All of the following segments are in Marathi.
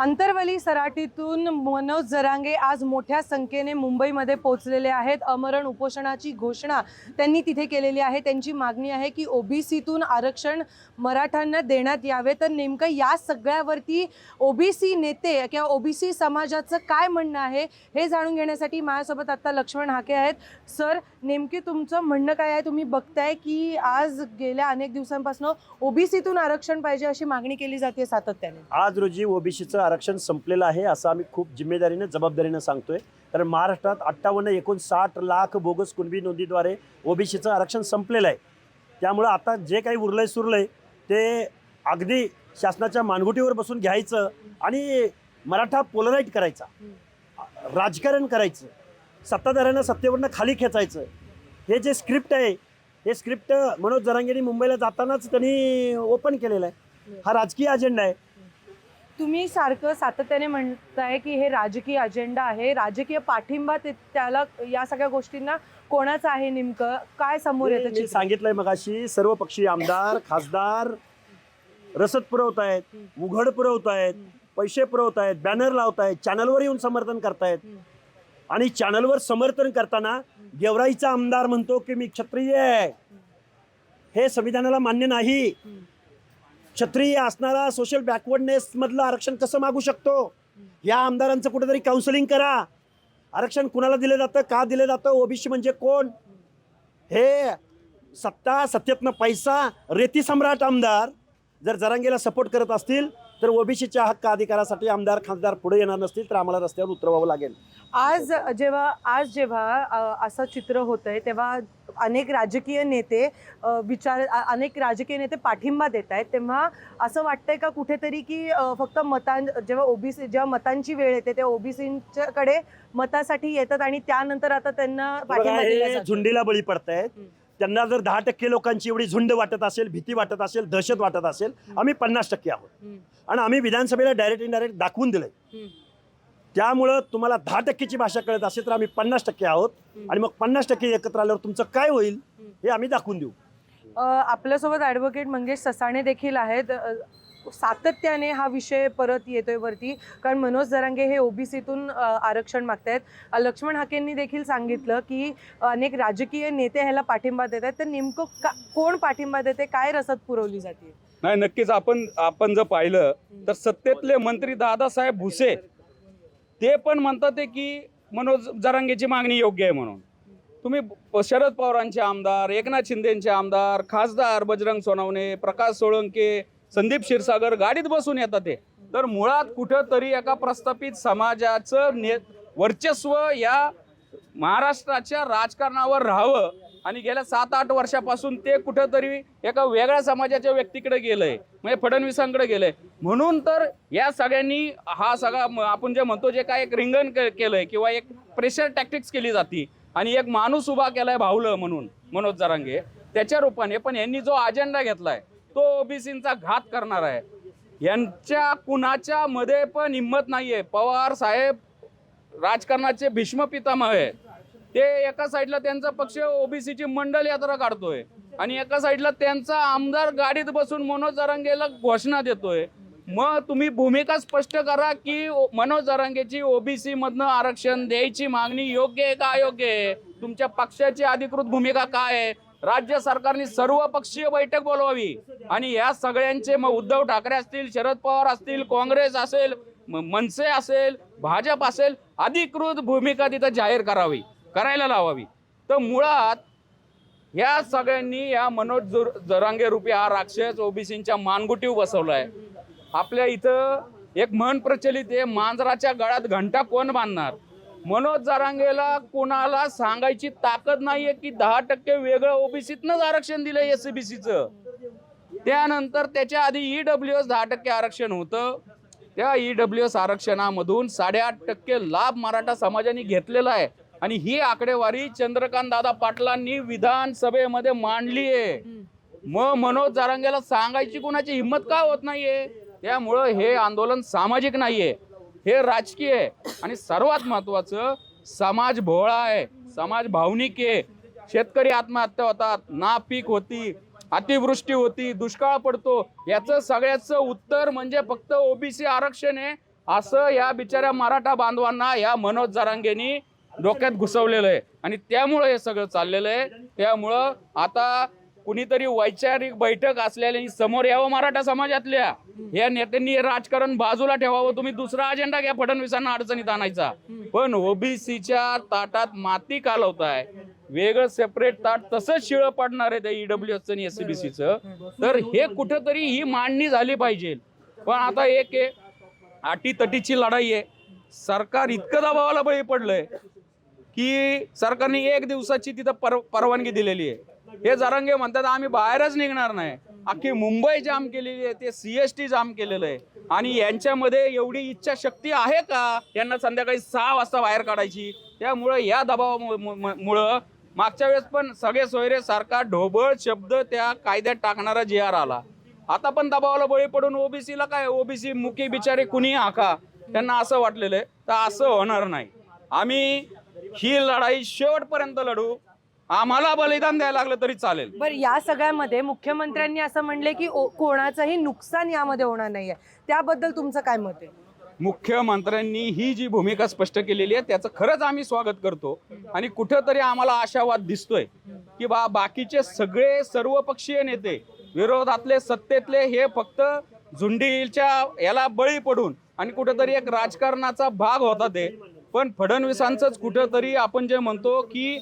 अंतरवली सराटीतून मनोज जरांगे आज मोठ्या संख्येने मुंबईमध्ये पोहोचलेले आहेत। अमरण उपोषणाची घोषणा त्यांनी तिथे केलेली आहे। त्यांची मागणी आहे की ओबीसीतून आरक्षण मराठ्यांना देण्यात यावे। तर नेमकं या सगळ्यावरती ओबीसी नेते किंवा ओबीसी समाजाचं काय म्हणणं आहे हे जाणून घेण्यासाठी माझ्यासोबत आता लक्ष्मण हाके आहेत। सर, नेमके तुमचं म्हणणं काय आहे? तुम्ही बघताय की आज गेल्या अनेक दिवसांपासून ओबीसीतून आरक्षण पाहिजे अशी मागणी केली जाते सातत्याने। आज रोजी ओबीसीचं आरक्षण संपलेलं आहे असं आम्ही खूप जिम्मेदारीने जबाबदारीनं सांगतोय। कारण महाराष्ट्रात 58-59 लाख बोगस कुणबी नोंदीद्वारे ओबीसीचं आरक्षण संपलेलं आहे। त्यामुळं आता जे काही उरलंय सुरलंय ते अगदी शासनाच्या मानगुटीवर बसून घ्यायचं आणि मराठा पोलराईट करायचा, राजकारण करायचं, सत्ताधाऱ्यांना सत्तेवरनं खाली खेचायचं, हे जे स्क्रिप्ट आहे हे स्क्रिप्ट मनोज जरांगेंनी मुंबईला जातानाच त्यांनी ओपन केलेलं आहे। हा राजकीय अजेंडा आहे। तुम्ही सारखं सातत्याने म्हणताय की हे राजकीय अजेंडा आहे, राजकीय पाठिंबा त्याला या सगळ्या गोष्टींना कोणाचा आहे? नेमकं काय समोर येतं? मी सांगितलंय मगाशी, सर्व पक्षीय आमदार खासदार रसद पुरवतायत, उघड पुरवतायत, पैसे पुरवतायत, बॅनर लावतायत, चॅनलवर येऊन समर्थन करतायत। आणि चॅनलवर समर्थन करताना गेवराईचा आमदार म्हणतो की मी क्षत्रिय आहे, हे संविधानाला मान्य नाही। क्षत्रिय असणारा सोशल बॅकवर्डनेस मधलं आरक्षण कसं मागू शकतो? या आमदारांचं कुठेतरी काउन्सिलिंग करा। आरक्षण कुणाला दिलं जातं, का दिलं जातं, ओबीसी म्हणजे कोण? हे सत्ता सत्तेतनं पैसा रेती सम्राट आमदार जर जरांगेला सपोर्ट करत असतील तर ओबीसीच्या हक्क अधिकारासाठी आमदार खासदार पुढे येणार नसतील तर आम्हाला रस्त्यावर उतरवावं लागेल। आज जेव्हा असं चित्र होतंय तेव्हा अनेक राजकीय नेते अनेक राजकीय नेते पाठिंबा देत आहेत। तेव्हा असं वाटतंय का कुठेतरी की फक्त जेव्हा मतांची वेळ येते तेव्हा ओबीसींच्याकडे मतासाठी येतात आणि त्यानंतर आता त्यांना पाठिंबा दिला जातो? झुंडीला बळी पडतायत। त्यांना जर 10% लोकांची एवढी झुंड वाटत असेल, भीती वाटत असेल, दहशत वाटत असेल, आम्ही 50% आहोत आणि आम्ही विधानसभेला डायरेक्ट इनडायरेक्ट दाखवून दिलंय। त्यामुळं तुम्हाला 10%ची भाषा कळत असेल तर आम्ही 50% आहोत आणि मग 50% एकत्र आल्यावर तुमचं काय होईल हे आम्ही दाखवून देऊ। आपल्यासोबत ॲडव्होकेट मंगेश ससाणे देखील आहेत। सातत्याने हा विषय परत येतोय वरती, कारण मनोज जरांगे हे ओबीसीतून आरक्षण मागतायत। लक्ष्मण हाकेंनी देखील सांगितलं की अनेक राजकीय नेते ह्याला पाठिंबा देत आहेत। तर नेमकं कोण पाठिंबा देते, काय रसद पुरवली जाते? नाही, नक्कीच आपण जर पाहिलं तर सत्तेतले मंत्री दादासाहेब भुसे ते पण म्हणतात की मनोज जरांगेची मागणी योग्य आहे म्हणून। तुम्ही शरद पवारांचे आमदार, एकनाथ शिंदेचे आमदार, खासदार बजरंग सोनवणे, प्रकाश सोळंके, संदीप क्षीरसागर गाडीत बसून येतात ते। तर मुळात कुठंतरी एका प्रस्थापित समाजाचं वर्चस्व या महाराष्ट्राच्या राजकारणावर राहावं आणि गेल्या 7-8 वर्षापासून ते कुठंतरी एका वेगळ्या समाजाच्या व्यक्तीकडे गेलंय, म्हणजे फडणवीसांकडे गेलंय। म्हणून तर या सगळ्यांनी हा सगळा आपण जे म्हणतो जे काय एक रिंगण केलंय किंवा एक प्रेशर टॅक्टिक्स केली जाती आणि एक माणूस उभा केलाय भावलं म्हणून मनोज जरांगे त्याच्या रूपाने। पण यांनी जो अजेंडा घेतलाय तो ओबीसींचा घात करणार आहे। यांच्या कुणाच्या मध्ये पण हिंमत नाहीये। पवार साहेब राजकारणाचे भीष्म पितामह आहे। ते एका साईडला त्यांचा पक्ष ओबीसीची मंडल यात्रा काढतोय आणि एका साईडला त्यांचा आमदार गाडीत बसून मनोज जरांगेला घोषणा देतोय। मग तुम्ही भूमिका स्पष्ट करा की मनोज जरांगेची ओबीसी मधनं आरक्षण द्यायची मागणी योग्य आहे का अयोग्य आहे? तुमच्या पक्षाची अधिकृत भूमिका काय आहे? राज्य सरकारने सर्व पक्षीय बैठक बोलवावी आणि या सगळ्यांचे मग उद्धव ठाकरे असतील, शरद पवार असतील, काँग्रेस असेल, मनसे असेल, भाजप असेल, अधिकृत भूमिका तिथं जाहीर करायला लावावी। तर मुळात या सगळ्यांनी या मनोज जरांगे रूपी हा राक्षस ओबीसींच्या मानगुटीवर बसवलाय। आपल्या इथं एक म्हण प्रचलित आहे, मांजराच्या गळ्यात घंटा कोण बांधणार? मनोज जरांगेला कोणाला सांगायची ताकद नाहीये की 10% वेगळं ओबीसीतनंच आरक्षण दिलंय एससीबीसीचं। त्यानंतर त्याच्या आधी ईडब्ल्यूएस 10% आरक्षण होतं। त्या ईडब्ल्यूएस आरक्षणामधून 8.5% लाभ मराठा समाजाने घेतलेला आहे आणि ही आकडेवारी चंद्रकांत दादा पाटलांनी विधानसभेमध्ये मांडली आहे। मग मनोज जरांगेला सांगायची कोणाची हिंमत का होत नाहीये? त्यामुळं हे आंदोलन सामाजिक नाहीये, हे राजकीय आहे आणि सर्वात महत्वाचं समाज भोळा आहे, समाज भावनिक आहे। शेतकरी आत्महत्या होतात, नापीक होती, अतिवृष्टी होती, दुष्काळ पडतो, याचं सगळ्याचं उत्तर म्हणजे फक्त ओबीसी आरक्षण आहे असं या बिचाऱ्या मराठा बांधवांना या मनोज जरांगेंनी डोक्यात घुसवलेलं आहे आणि त्यामुळं हे सगळं चाललेलं आहे. त्यामुळं आता कुणीतरी वैचारिक बैठक असलेल्या समोर यावं मराठा समाजातल्या या नेत्यांनी हे राजकारण बाजूला ठेवावं. तुम्ही दुसरा अजेंडा घ्या फडणवीसांना अडचणीत आणायचा, पण ओबीसीच्या ताटात माती कालवताय. वेगळं सेपरेट ताट तसंच शिळं पडणार आहे त्या ईडब्ल्यूएसचं आणि एससीबीसीचं. तर हे कुठंतरी ही मांडणी झाली पाहिजे. पण आता एक अटीतटीची लढाई आहे. सरकार इतकं दबावाला बळी पडलंय की सरकारने 1 दिवसाची तिथं परवानगी दिलेली आहे. हे जरांगे म्हणतात आम्ही बाहेरच निघणार नाही. अख्खी मुंबई जाम केलेली आहे, ते CST जाम केलेलं आहे. आणि यांच्यामध्ये एवढी इच्छाशक्ती आहे का यांना संध्याकाळी 6 वाजता बाहेर काढायची? त्यामुळं या दबावामुळं मागच्या वेळेस पण सगळे सोयरे सारखा ढोबळ शब्द त्या कायद्यात टाकणारा GR आला. आता पण दबावाला बळी पडून ओबीसीला काय, ओबीसी मुकी बिचारे कुणी हाका, त्यांना असं वाटलेलं आहे. तर असं होणार नाही. आम्ही ही लढाई शेवटपर्यंत लढू. आम्हाला बलिदान द्यायला लागलं तरी चालेल. बरं, या सगळ्यामध्ये मुख्यमंत्र्यांनी असं म्हणले की कोणाचंही नुकसान यामध्ये होणार नाहीये, त्याबद्दल तुमचं काय मत आहे? मुख्यमंत्र्यांनी ही जी भूमिका स्पष्ट केलेली आहे त्याचं खरंच आम्ही स्वागत करतो. आणि कुठंतरी आम्हाला आशावाद दिसतोय की बाकीचे सगळे सर्वपक्षीय नेते, विरोधातले सत्तेतले, हे फक्त झुंडीच्या याला बळी पडून आणि कुठंतरी एक राजकारणाचा भाग होता ते. पण फडणवीसांचंच कुठंतरी आपण जे म्हणतो की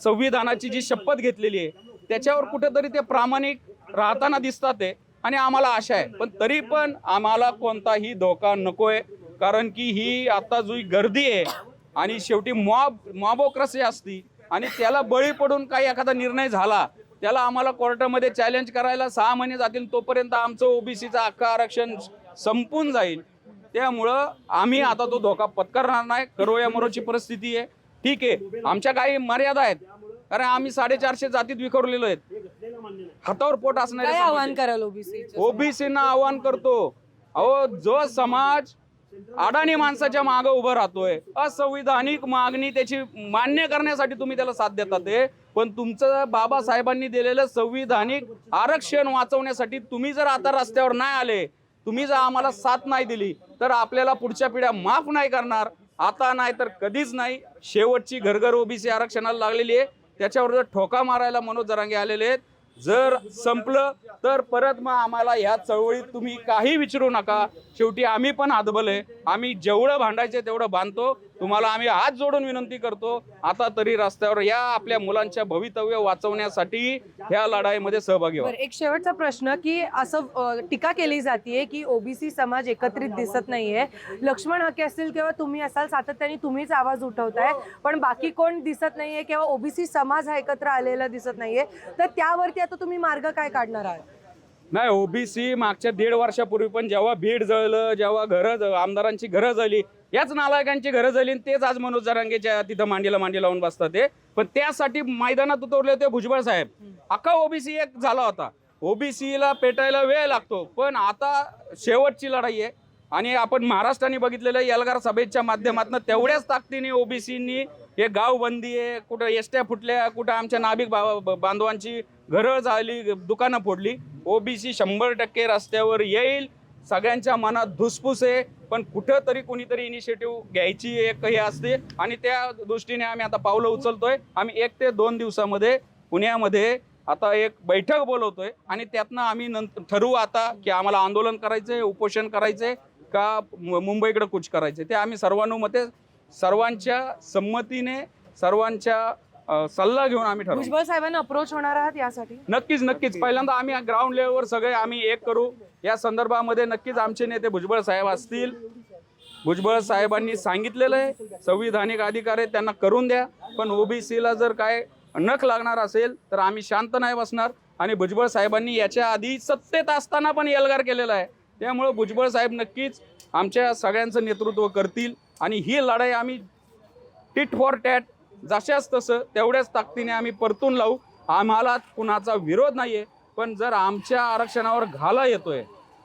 संविधानाची जी शपथ घेतलेली आहे त्याच्यावर कुठेतरी ते प्रामाणिक राहताना दिसतात ते. आणि आम्हाला आशा आहे, पण तरी पण आम्हाला कोणताही धोका नकोय. कारण की ही आता जी गर्दी आहे आणि शेवटी मॉबोक्रेसी असती आणि त्याला बळी पडून काही एखादा निर्णय झाला त्याला आम्हाला कोर्टामध्ये चॅलेंज करायला 6 महिने जातील. तोपर्यंत आमचं ओबीसीचं अख्खं आरक्षण संपून जाईल. त्यामुळं आम्ही आता तो धोका पत्करणार नाही. करो या मरोची परिस्थिती आहे, ठीक आहे. आमच्या काही मर्यादा आहेत, कारण आम्ही 450 जातीत विखुरलेलो आहेत. हातावर पोट असणारे काय आव्हान कराल ओबीसींना आव्हान करतो. अहो, जो समाज अडाणी माणसाच्या मागे उभं राहतोय, असंविधानिक मागणी त्याची मान्य करण्यासाठी तुम्ही त्याला साथ देतात ते. पण तुमचं बाबासाहेबांनी दिलेलं संविधानिक आरक्षण वाचवण्यासाठी तुम्ही जर आता रस्त्यावर नाही आले, तुम्ही जर आम्हाला साथ नाही दिली, तर आपल्याला पुढच्या पिढ्या माफ नाही करणार. आता नाही तर कधीच नाही. शेवटची घरघर ओबीसी आरक्षणाला लागलेली आहे. त्याच्यावर जर ठोका मारायला मनोज जरांगे आलेले आहेत. जर संपलं तर परत मग आम्हाला ह्या चळवळीत तुम्ही काही विचारू नका. शेवटी आम्ही पण हातबल आहे. आम्ही जेवढं भांडायचे तेवढं बांधतो. तुम्हाला आम्ही हात जोडून विनंती करतो, आता तरी रस्त्यावर या, आपल्या मुलांच्या भवितव्य वाचवण्यासाठी ह्या लढाईमध्ये सहभागी व्हा. एक शेवटचा प्रश्न की असं टीका केली जाते की ओबीसी समाज एकत्रित दिसत नाहीये. लक्ष्मण हाके असतील किंवा तुम्ही असाल, सातत्याने तुम्हीच आवाज उठवताय, पण बाकी कोण दिसत नाहीये किंवा ओबीसी समाज हा एकत्र आलेला दिसत नाहीये. तर त्यावरती आता तुम्ही मार्ग काय काढणार आहात? नाही, ओबीसी मागच्या 1.5 वर्षापूर्वी पण जेव्हा बीड जळलं, जेव्हा आमदारांची घरं जळली, याच नालायकांची घरं जळली, तेच आज मनोज जरांगेच्या तिथं मांडीला मांडी लावून बसतात ते. पण त्यासाठी मैदानात उतरले होते भुजबळ साहेब. अख्खा ओबीसी एक झाला होता. ओबीसीला पेटायला वेळ लागतो, पण आता शेवटची लढाई आहे. आणि आपण महाराष्ट्राने बघितलेलं एल्गार सभेच्या माध्यमातून तेवढ्याच ताकदीने ओबीसीनी हे गाव बंदी आहे, कुठं एसट्या फुटल्या, कुठं आमच्या नाभिक बांधवांची घरं झाली, दुकानं फोडली. ओबीसी 100% रस्त्यावर येईल. सगळ्यांच्या मनात धुसफूस आहे, पण कुठंतरी कुणीतरी इनिशिएटिव्ह घ्यायची एक हे असते आणि त्या दृष्टीने आम्ही आता पावलं उचलतोय. आम्ही 1 ते 2 दिवसामध्ये पुण्यामध्ये आता एक बैठक बोलवतोय आणि त्यातनं आम्ही ठरवू आता की आम्हाला आंदोलन करायचंय, उपोषण करायचंय का मुंबईकडे कूच करायचे. ते आम्ही सर्वानुमते, सर्वांच्या संमतीने, सर्वांच्या सल्ला घेऊन आम्ही ठरवू. भुजबळ साहेबांना अप्रोच होणार आहात यासाठी? नक्कीच. पहिल्यांदा आम्ही ग्राउंड लेवलवर सगळे आम्ही एक करू. या संदर्भामध्ये नक्कीच आमचे नेते भुजबळ साहेब असतील. भुजबळ साहेबांनी सांगितलेलं आहे संविधानिक अधिकार आहे, त्यांना करून द्या. पण ओबीसीला जर काय नख लागणार असेल तर आम्ही शांत नाही बसणार. आणि भुजबळ साहेबांनी याच्या आधी सत्तेत असताना पण एल्गार केलेला आहे. त्यामुळे भुजबळ साहेब नक्कीच आमच्या सगळ्यांचं नेतृत्व करतील आणि ही लढाई आम्ही टिट फॉर टॅट, जशाच तसं तेवढ्याच ताकदीने आम्ही परतून लावू. आम्हाला कुणाचा विरोध नाही आहे, पण जर आमच्या आरक्षणावर घाला येतोय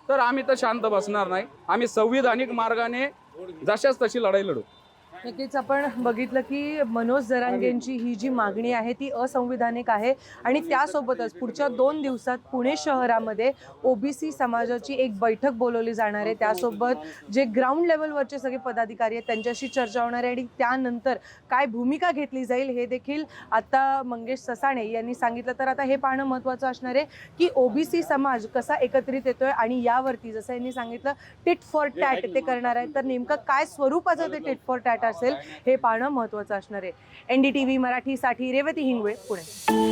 तर आम्ही तर शांत बसणार नाही. आम्ही संविधानिक मार्गाने जशाच तशी लढाई लढू. नक्कीच आपण बघितलं की मनोज जरांगेंची ही जी मागणी आहे ती असंविधानिक आहे आणि त्यासोबतच पुढच्या 2 दिवसात पुणे शहरामध्ये ओबीसी समाजाची एक बैठक बोलवली जाणार आहे. त्यासोबत जे ग्राउंड लेवलवरचे सगळे पदाधिकारी आहेत त्यांच्याशी चर्चा होणार आहे आणि त्यानंतर काय भूमिका घेतली जाईल हे देखील आता मंगेश ससाणे यांनी सांगितलं. तर आता हे पाहणं महत्त्वाचं असणार आहे की ओबीसी समाज कसा एकत्रित येतोय आणि यावरती जसं यांनी सांगितलं टिट फॉर टॅट ते करणार आहे. तर नेमकं काय स्वरूपाचं ते टिट फॉर टॅट असेल हे पाहणं महत्त्वाचं असणार आहे. NDTV मराठीसाठी रेवती हिंगवे, पुणे.